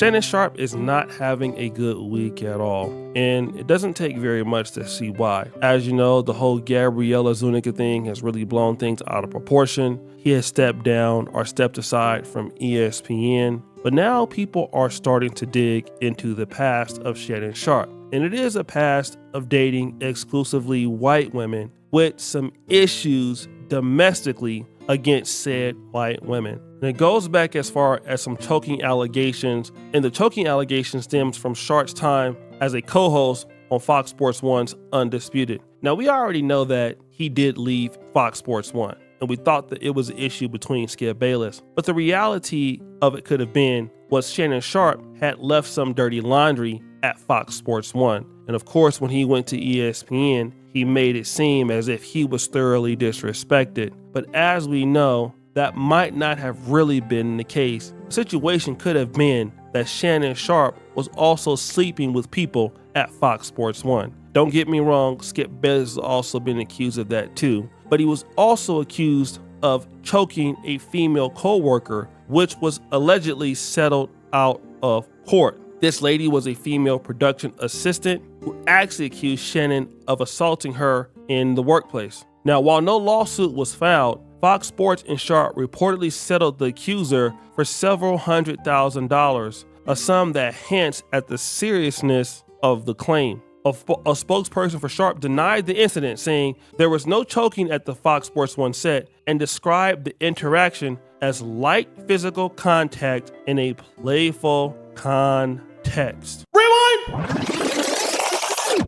Shannon Sharpe is not having a good week at all, and it doesn't take very much to see why. As you know, the whole Gabriela Zunika thing has really blown things out of proportion. He has stepped down or stepped aside from ESPN, but now people are starting to dig into the past of Shannon Sharpe, and it is a past of dating exclusively white women with some issues domestically against said white women. And it goes back as far as some choking allegations, and the choking allegation stems from Sharpe's time as a co-host on Fox Sports 1's Undisputed. Now, we already know that he did leave Fox Sports 1, and we thought that it was an issue between Skip Bayless. But the reality of it could have been was Shannon Sharpe had left some dirty laundry at Fox Sports 1. And of course, when he went to ESPN, he made it seem as if he was thoroughly disrespected. But as we know, that might not have really been the case. The situation could have been that Shannon Sharpe was also sleeping with people at Fox Sports 1. Don't get me wrong, Skip Bayless has also been accused of that too. But he was also accused of choking a female co-worker, which was allegedly settled out of court. This lady was a female production assistant who actually accused Shannon of assaulting her in the workplace. Now, while no lawsuit was filed, Fox Sports and Sharpe reportedly settled the accuser for several $100,000, a sum that hints at the seriousness of the claim. A spokesperson for Sharpe denied the incident, saying there was no choking at the Fox Sports 1 set and described the interaction as light physical contact in a playful context. Rewind!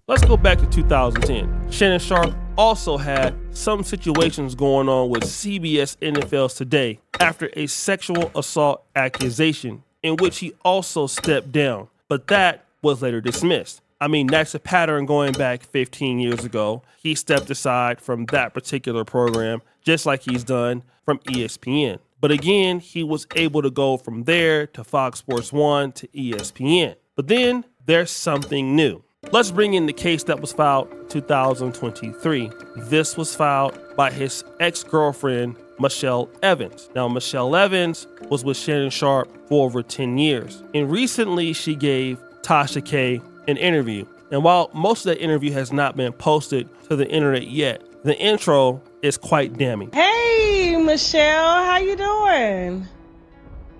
Let's go back to 2010. Shannon Sharpe also had some situations going on with CBS NFL's Today after a sexual assault accusation in which he also stepped down, but that was later dismissed. I mean, that's a pattern going back 15 years ago. He stepped aside from that particular program, just like he's done from ESPN. But again, he was able to go from there to Fox Sports 1 to ESPN. But then there's something new. Let's bring in the case that was filed in 2023. This was filed by his ex-girlfriend, Michele Evans. Now, Michele Evans was with Shannon Sharpe for over 10 years. And recently, she gave Tasha K an interview. And while most of that interview has not been posted to the internet yet, the intro is quite damning. Hey, Michele, how you doing?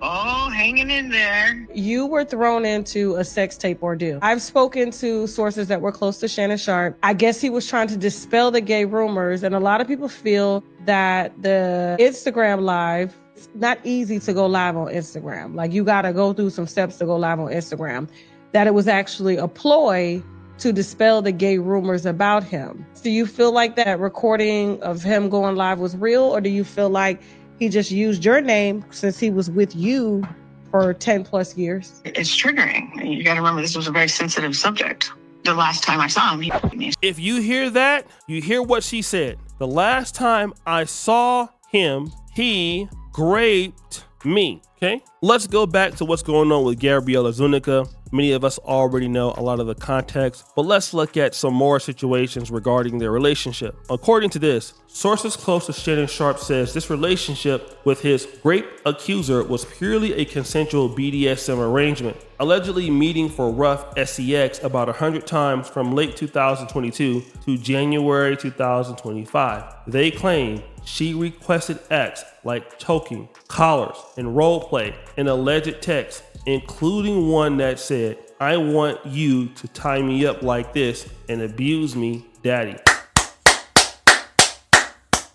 Oh, hanging in there. You were thrown into a sex tape ordeal. I've spoken to sources that were close to Shannon Sharpe. I guess he was trying to dispel the gay rumors, and a lot of people feel that the Instagram live, it's not easy to go live on Instagram. Like, you got to go through some steps to go live on Instagram. That it was actually a ploy to dispel the gay rumors about him. Do you feel like that recording of him going live was real, or do you feel like he just used your name since he was with you for 10 plus years? It's triggering. You got to remember, this was a very sensitive subject. The last time I saw him, If you hear that, you hear what she said. The last time I saw him, he graped me. Okay, let's go back to what's going on with Gabriela Zunika. Many of us already know a lot of the context, but let's look at some more situations regarding their relationship. According to this, sources close to Shannon Sharpe says this relationship with his rape accuser was purely a consensual BDSM arrangement, allegedly meeting for rough sex about 100 times from late 2022 to January 2025. They claim she requested acts like choking, collars, and role play in alleged texts, including one that said, "I want you to tie me up like this and abuse me, daddy."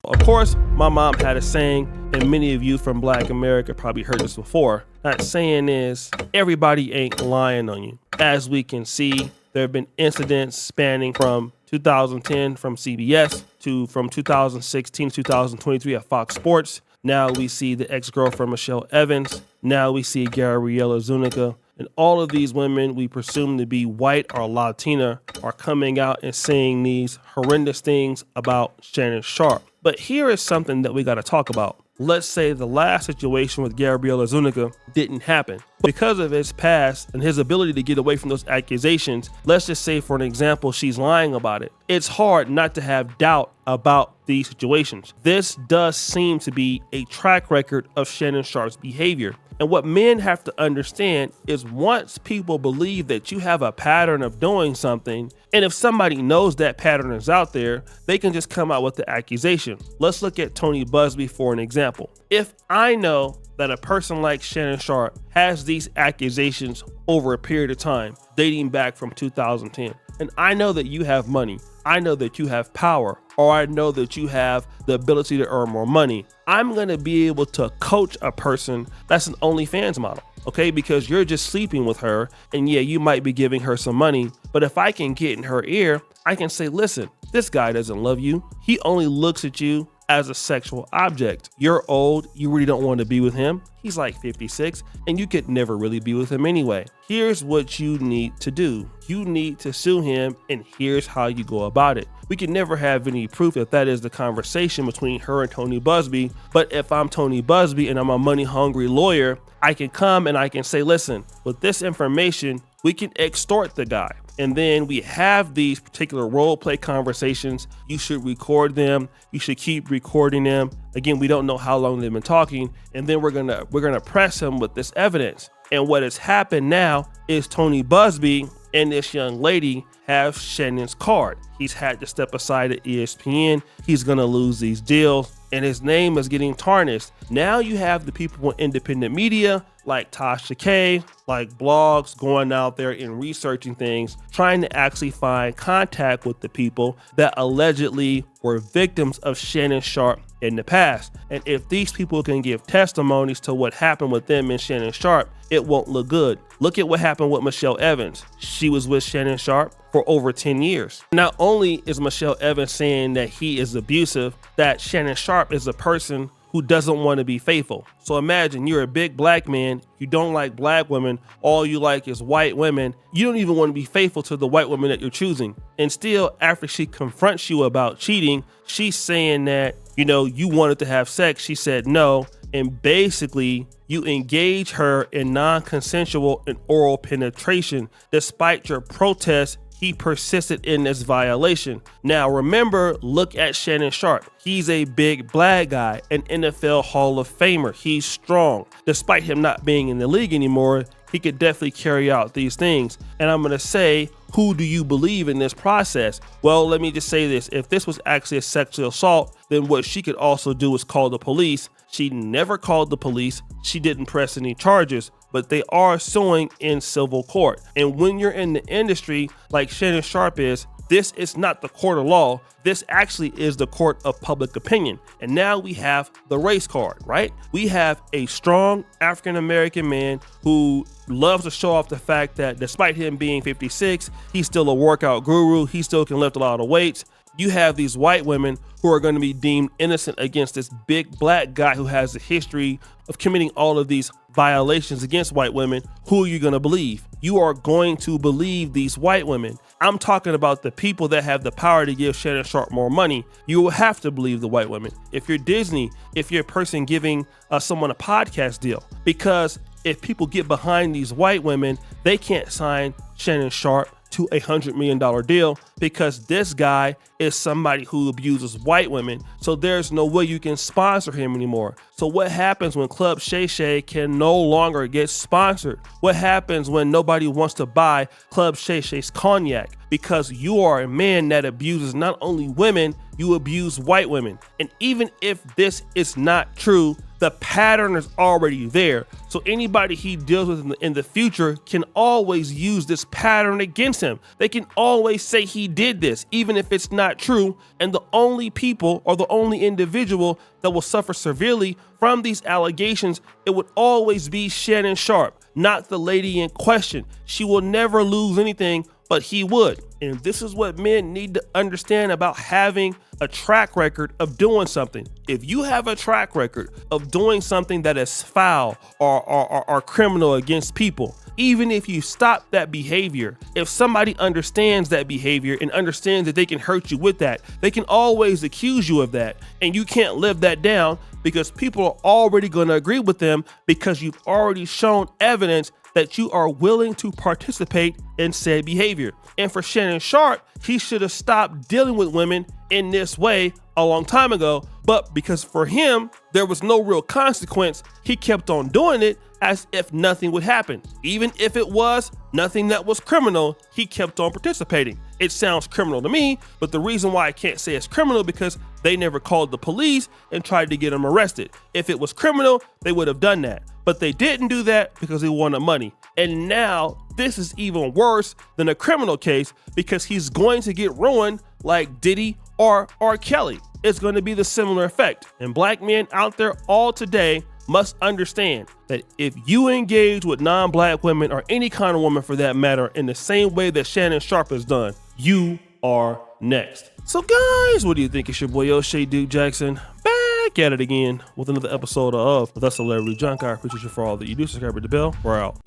Of course, my mom had a saying, and many of you from Black America probably heard this before. That saying is, everybody ain't lying on you. As we can see, there have been incidents spanning from 2010 from CBS to from 2016 to 2023 at Fox Sports. Now we see the ex-girlfriend Michele Evans. Now we see Gabriela Zunika. And all of these women we presume to be white or Latina are coming out and saying these horrendous things about Shannon Sharpe. But here is something that we got to talk about. Let's say the last situation with Gabriela Zunika didn't happen. Because of his past and his ability to get away from those accusations, let's just say, for an example, she's lying about it. It's hard not to have doubt about these situations. This does seem to be a track record of Shannon Sharpe's behavior. And what men have to understand is once people believe that you have a pattern of doing something, and if somebody knows that pattern is out there, they can just come out with the accusation. Let's look at Tony Busby for an example. If I know that a person like Shannon Sharpe has these accusations over a period of time, dating back from 2010, and I know that you have money, I know that you have power, or I know that you have the ability to earn more money, I'm going to be able to coach a person that's an OnlyFans model, okay? Because you're just sleeping with her, and yeah, you might be giving her some money, but if I can get in her ear, I can say, listen, this guy doesn't love you. He only looks at you as a sexual object. You're old, you really don't want to be with him. He's like 56, and you could never really be with him anyway. Here's what you need to do. You need to sue him, and here's how you go about it. We can never have any proof that that is the conversation between her and Tony Busby, but if I'm Tony Busby and I'm a money-hungry lawyer, I can come and I can say, listen, with this information, we can extort the guy. And then we have these particular role play conversations. You should record them. You should keep recording them. Again, we don't know how long they've been talking. And then we're gonna press him with this evidence. And what has happened now is Tony Busby and this young lady have Shannon's card. He's had to step aside at ESPN. He's gonna lose these deals, and his name is getting tarnished. Now you have the people in independent media like Tasha K, like blogs going out there and researching things, trying to actually find contact with the people that allegedly were victims of Shannon Sharpe in the past. And if these people can give testimonies to what happened with them and Shannon Sharpe, it won't look good. Look at what happened with Michele Evans. She was with Shannon Sharpe for over 10 years. Not only is Michele Evans saying that he is abusive, that Shannon Sharpe is a person who doesn't want to be faithful. So imagine you're a big black man, you don't like black women, all you like is white women. You don't even want to be faithful to the white woman that you're choosing. And still, after she confronts you about cheating, she's saying that, you wanted to have sex. She said no. And basically, you engage her in non-consensual and oral penetration. Despite your protest, he persisted in this violation. Now remember, look at Shannon Sharpe. He's a big black guy, an NFL Hall of Famer. He's strong. Despite him not being in the league anymore, he could definitely carry out these things. And I'm gonna say, who do you believe in this process? Well, let me just say this. If this was actually a sexual assault, then what she could also do is call the police. She never called the police. She didn't press any charges, but they are suing in civil court. And when you're in the industry like Shannon Sharpe is, this is not the court of law. This actually is the court of public opinion. And now we have the race card, right? We have a strong African-American man who loves to show off the fact that despite him being 56, he's still a workout guru. He still can lift a lot of weights. You have these white women who are going to be deemed innocent against this big black guy who has a history of committing all of these violations against white women. Who are you going to believe? You are going to believe these white women. I'm talking about the people that have the power to give Shannon Sharpe more money. You will have to believe the white women. If you're Disney, if you're a person giving someone a podcast deal, because if people get behind these white women, they can't sign Shannon Sharpe to a $100 million deal because this guy is somebody who abuses white women. So there's no way you can sponsor him anymore. So what happens when Club Shay Shay can no longer get sponsored? What happens when nobody wants to buy Club Shay Shay's cognac? Because you are a man that abuses not only women, you abuse white women. And even if this is not true, the pattern is already there. So anybody he deals with in the future can always use this pattern against him. They can always say he did this, even if it's not true. And the only people or the only individual that will suffer severely from these allegations, it would always be Shannon Sharpe, not the lady in question. She will never lose anything, but he would. And this is what men need to understand about having a track record of doing something. If you have a track record of doing something that is foul or criminal against people, even if you stop that behavior, if somebody understands that behavior and understands that they can hurt you with that, they can always accuse you of that. And you can't live that down because people are already going to agree with them because you've already shown evidence that you are willing to participate in said behavior. And for Shannon Sharpe, he should have stopped dealing with women in this way a long time ago, but because for him, there was no real consequence, he kept on doing it as if nothing would happen. Even if it was nothing that was criminal, he kept on participating. It sounds criminal to me, but the reason why I can't say it's criminal because they never called the police and tried to get him arrested. If it was criminal, they would have done that. But they didn't do that because they wanted money. And now this is even worse than a criminal case because he's going to get ruined like Diddy or R. Kelly. It's going to be the similar effect. And black men out there all today must understand that if you engage with non-black women or any kind of woman for that matter in the same way that Shannon Sharpe has done, you are next. So guys, what do you think? It's your boy O'Shea Duke Jackson back at it again with another episode of The Celebrity Junk. I appreciate you for all that you do. Subscribe to the bell. We're out.